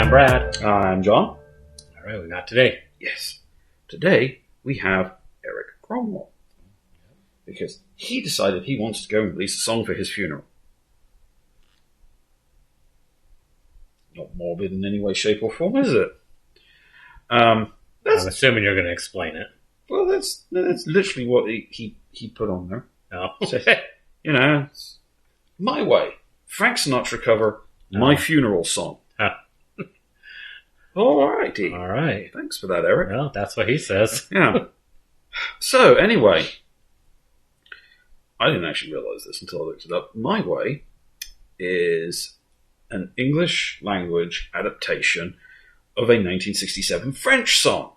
I'm Brad. I'm John. All right, we got today. Yes. Today we have Erik Grönwall. Because he decided he wants to go and release a song for his funeral. Not morbid in any way, shape or form, is it? I'm assuming you're going to explain it. Well, that's literally what he put on there. Oh. So, it's My Way. Frank Sinatra cover, My Funeral Song. All righty. All right. Thanks for that, Erik. Well, that's what he says. Yeah. So, anyway, I didn't actually realise this until I looked it up. My Way is an English language adaptation of a 1967 French song.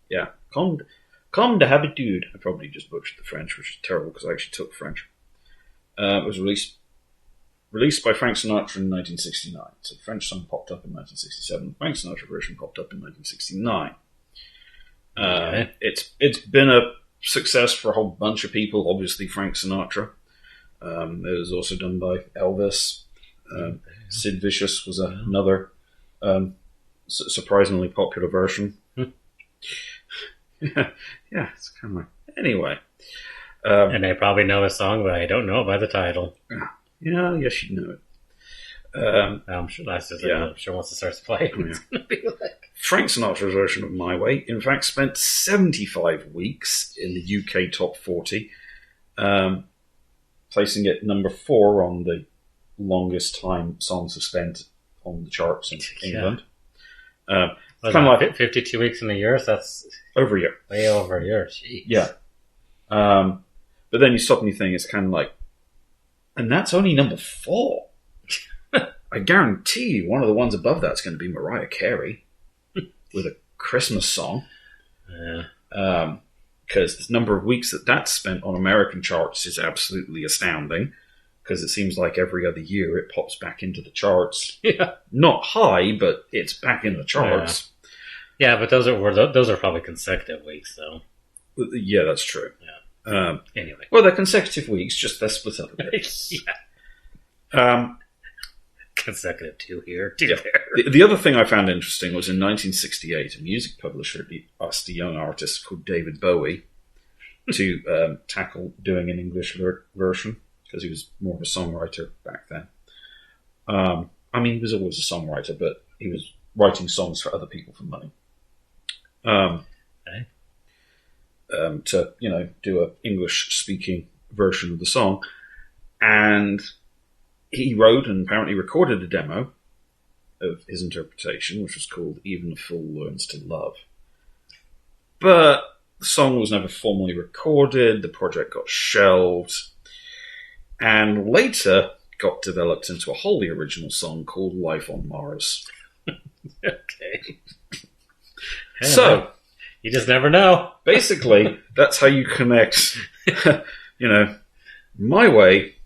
Yeah. Comme d'habitude. I probably just butchered the French, which is terrible because I actually took French. It was released by Frank Sinatra in 1969. So the French song popped up in 1967. The Frank Sinatra version popped up in 1969. Okay. It's been a success for a whole bunch of people. Obviously, Frank Sinatra. It was also done by Elvis. Sid Vicious was another surprisingly popular version. Yeah, it's kind of like... Anyway. And they probably know the song, but I don't know it by the title. Yeah, yes, you know it. I'm sure I'm sure once it starts playing, it's going to be like... Frank Sinatra's version of My Way, in fact, spent 75 weeks in the UK top 40, placing it number 4 on the longest time songs have spent on the charts in England. Kind of like 52 weeks in a year, so that's over a year. Way over a year. Jeez. Yeah. But then you stop and you think, it's kind of like, and that's only number 4. I guarantee you one of the ones above that's going to be Mariah Carey with a Christmas song. Yeah. Because the number of weeks that's spent on American charts is absolutely astounding. Because it seems like every other year it pops back into the charts. Yeah. Not high, but it's back in the charts. Yeah, but those are probably consecutive weeks, though. Yeah, that's true. Yeah. Anyway. Well, they're consecutive weeks, just they're split up a bit. Yeah. Consecutive 2 here, 2 there. The other thing I found interesting was in 1968, a music publisher asked a young artist called David Bowie to tackle doing an English version, because he was more of a songwriter back then. I mean, he was always a songwriter, but he was writing songs for other people for money. To, do an English-speaking version of the song. And he wrote and apparently recorded a demo of his interpretation, which was called Even a Fool Learns to Love. But the song was never formally recorded, the project got shelved, and later got developed into a wholly original song called Life on Mars. Okay. So, you just never know. Basically, that's how you connect, My Way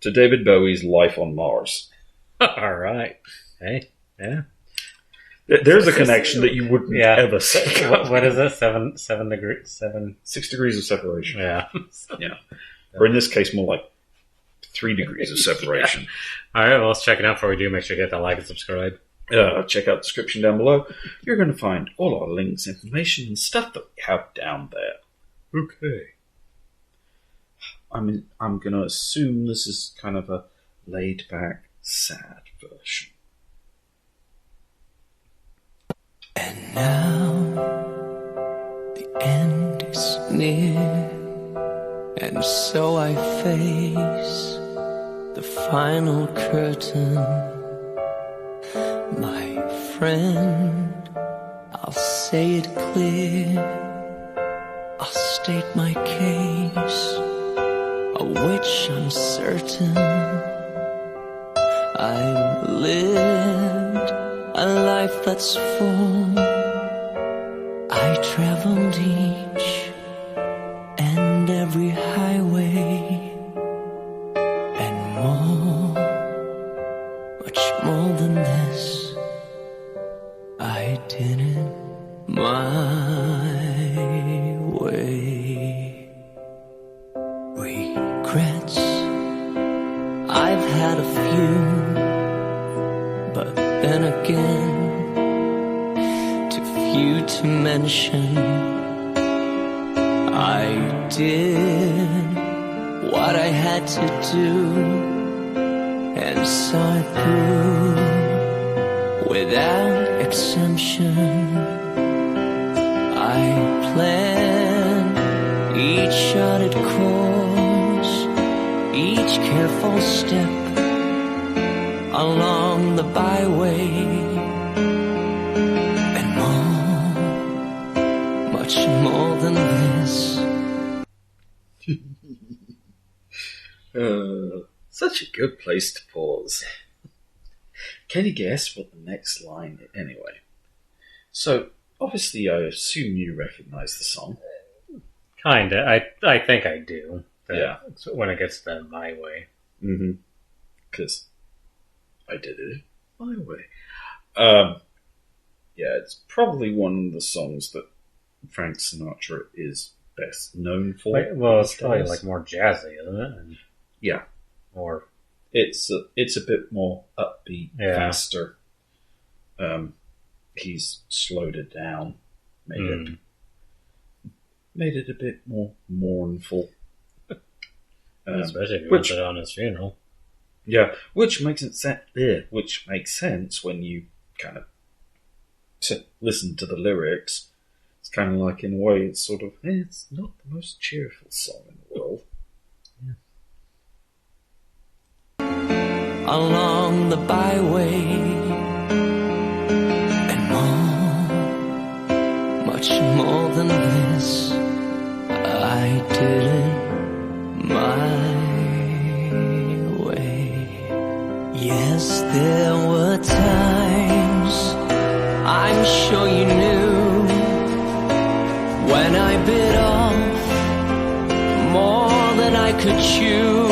to David Bowie's Life on Mars. All right. Hey, yeah. There's a connection that you wouldn't ever see. What is it? 7 degrees? 6 degrees of separation. Yeah. Yeah. Or in this case, more like 3 degrees of separation. Yeah. All right, well, let's check it out before we do. Make sure you hit that like and subscribe. Check out the description down below. You're going to find all our links, information, and stuff that we have down there. Okay. I'm going to assume this is kind of a laid-back, sad version. And now the end is near, and so I face the final curtain. My friend, I'll say it clear, I'll state my case, of which I'm certain. I've lived a life that's full. I traveled each and every highway, and much more than this, I did it my way. Regrets, I've had a few, then again, too few to mention. I did what I had to do and saw it through without exemption. I planned each charted course, each careful step along the byway, and more, much more than this. Such a good place to pause. Can you guess what the next line is? Anyway, so obviously I assume you recognize the song. Kinda. I think I do. Yeah. When it gets to my way. Mm-hmm. Because I did it my way. Yeah, it's probably one of the songs that Frank Sinatra is best known for. Well, it's probably like more jazzy, isn't it? And yeah. more. It's a bit more upbeat, faster. He's slowed it down, made it a bit more mournful. Especially if you watch it on his funeral. Yeah, which makes sense when you kind of listen to the lyrics. It's kind of like, in a way, it's sort of, it's not the most cheerful song in the world. Along the byway, and more, much more than this, I did it my way. Yes, there were times, I'm sure you knew, when I bit off more than I could chew.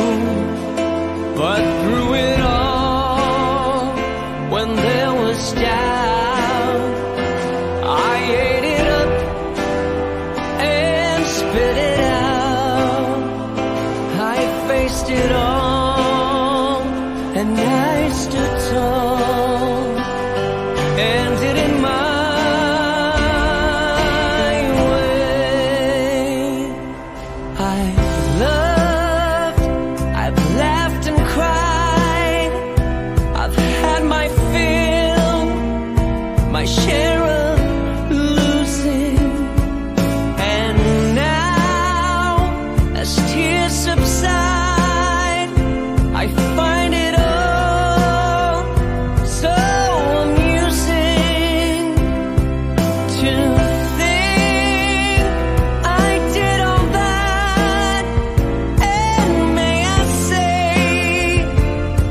But through it all, when there was doubt, I ate it up and spit it out. I faced it all, and I stood tall, and did it my way. I've laughed and cried. I've had my fill, my share of losing. And now, as tears subside, I find it all so amusing to think I did all that. And may I say,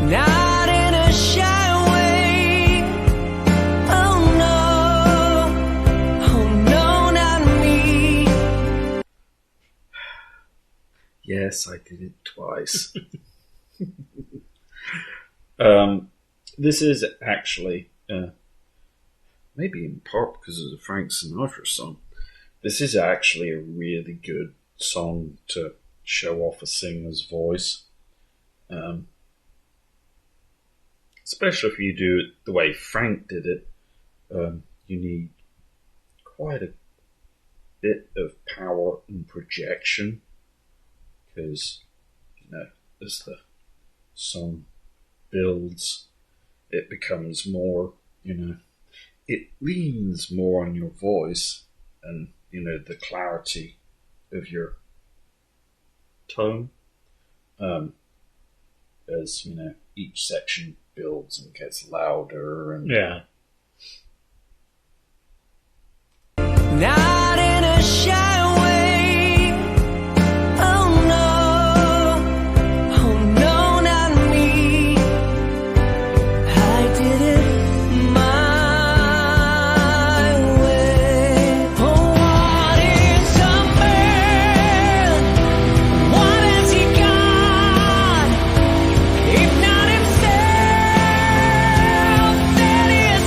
not in a shy way, oh no, not me. Yes, I did it twice. This is actually, maybe in part because it's a Frank Sinatra song, this is actually a really good song to show off a singer's voice. Especially if you do it the way Frank did it, you need quite a bit of power and projection, because, as the song builds, it becomes more, it leans more on your voice and, the clarity of your tone, as, each section builds and gets louder and Not in a shy way, oh no, not me. I did it my way. Oh, what is a man? What has he got? If not himself, then he is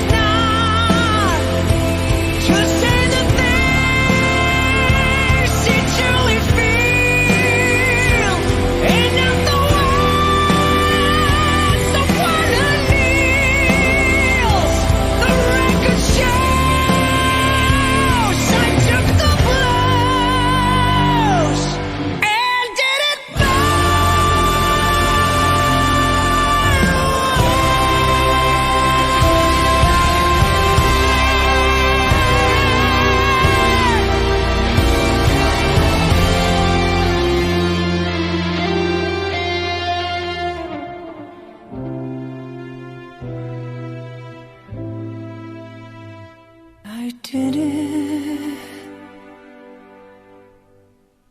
it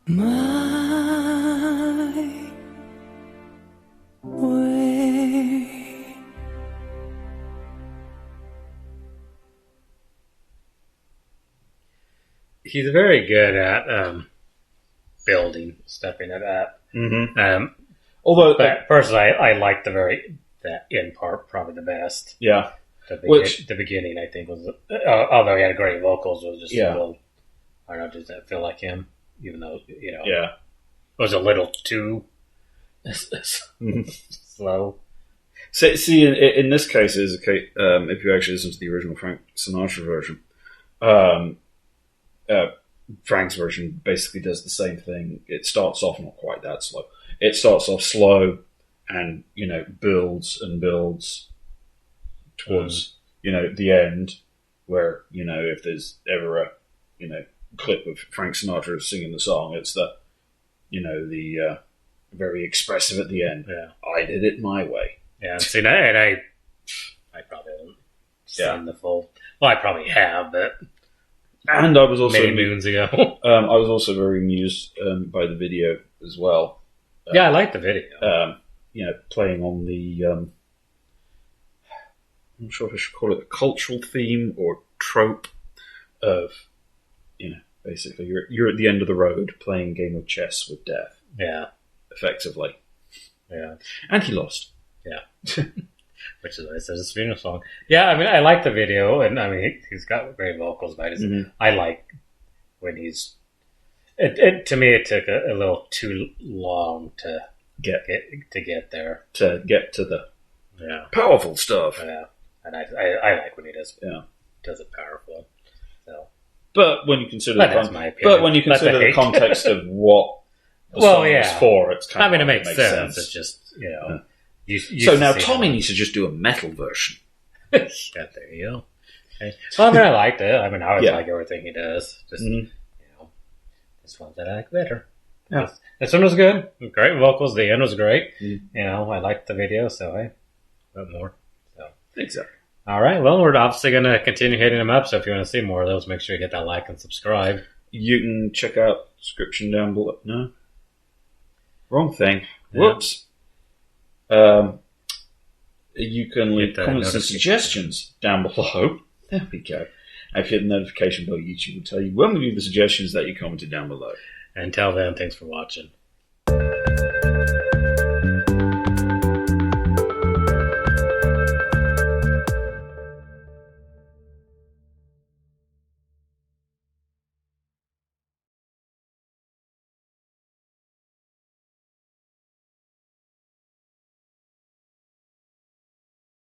my way. He's very good at building stuff into that. Mm-hmm. Although, but personally, I like that end part probably the best. yeah, The beginning, I think, was although he had great vocals, was just a little. I don't know, does that feel like him? Even though it was a little too slow. So, see, in this case, if you actually listen to the original Frank Sinatra version, Frank's version basically does the same thing. It starts off not quite that slow. It starts off slow and, builds and builds towards, the end where, if there's ever a, clip of Frank Sinatra singing the song, it's the very expressive at the end. Yeah. I did it my way. Yeah, see, and I probably haven't seen the full. Well, I probably have, but and I was also many moons ago. I was also very amused by the video as well. Yeah, I like the video. Playing on the I'm not sure if I should call it a cultural theme or trope of basically you're at the end of the road playing a game of chess with death. Yeah, effectively. Yeah, and he lost. Yeah. Which is why I said his funeral song. Yeah, I mean, I like the video, and I mean, he's got great vocals, but I like when he's. To me, it took a little too long to get there. To get to the powerful stuff. Yeah, and I like when he does it powerful. So, but when you consider the context of what the song is for, it's kind of it makes sense. It's just so now Tommy needs to just do a metal version. Yeah, there you go. Okay. Well, I mean, I liked it. I mean, I always like everything he does. Just this one that I like better. Yeah, this one was good. Great vocals. The end was great. I liked the video, so I wrote more. So exactly. All right. Well, we're obviously going to continue hitting them up. So if you want to see more of those, make sure you hit that like and subscribe. You can check out the description down below. No, wrong thing. Whoops. You can leave comments and suggestions down below. There we go. If you hit the notification bell, YouTube will tell you when we do the suggestions that you commented down below. Until then, thanks for watching.